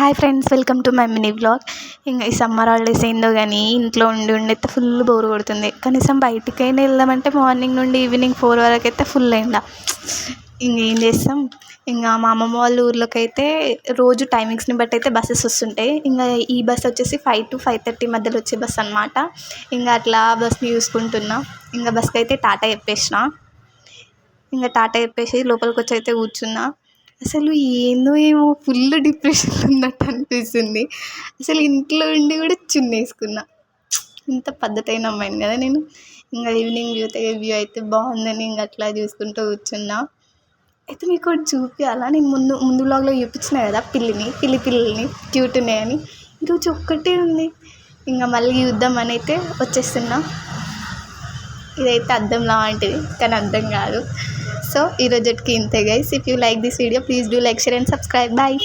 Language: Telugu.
Hi friends, welcome to my mini vlog. ఇంకా ఈ సమ్మర్ హాలిడేస్ ఏందో కానీ ఇంట్లో ఉండి అయితే ఫుల్ బోర్ కొడుతుంది. కనీసం బయటికైనా వెళ్దామంటే మార్నింగ్ నుండి ఈవినింగ్ 4 వరకు అయితే ఫుల్ ఎండ. ఇంకేం చేస్తాం. ఇంకా మా అమ్మమ్మ వాళ్ళ ఊర్లోకి అయితే రోజు టైమింగ్స్ని బట్టి అయితే బస్సెస్ వస్తుంటాయి. ఇంకా ఈ బస్ వచ్చేసి 5 to 5:30 మధ్యలో వచ్చే బస్ అనమాట. ఇంకా అట్లా బస్ని చూసుకుంటున్నా. ఇంకా బస్కి అయితే టాటా చెప్పేసిన. ఇంకా టాటా చెప్పేసి లోపలికి వచ్చి అయితే కూర్చున్నా. అసలు ఏందో ఏమో ఫుల్ డిప్రెషన్లో ఉన్నట్టు అనిపిస్తుంది. అసలు ఇంట్లో ఉండి కూడా చున్నీ వేసుకున్నా. ఇంత పద్ధతైన అమ్మాయిని కదా నేను. ఇంకా ఈవినింగ్ వ్యూ అయితే బాగుందని ఇంకా అట్లా చూసుకుంటూ కూర్చున్నా. అయితే మీకు ఒకటి చూపించాలా, నేను ముందు వ్లాగ్లో చూపించిన కదా పిల్లల్ని క్యూట్ ఉన్నాయని. ఈరోజు ఒక్కటే ఉంది. ఇంకా మళ్ళీ చూద్దామని అయితే వచ్చేస్తున్నా. ఇదైతే అద్దం లాంటిది కానీ అద్దం కాదు. సో ఈరోజుకి ఇంతే guys. If you like this video please do like, share and subscribe. Bye.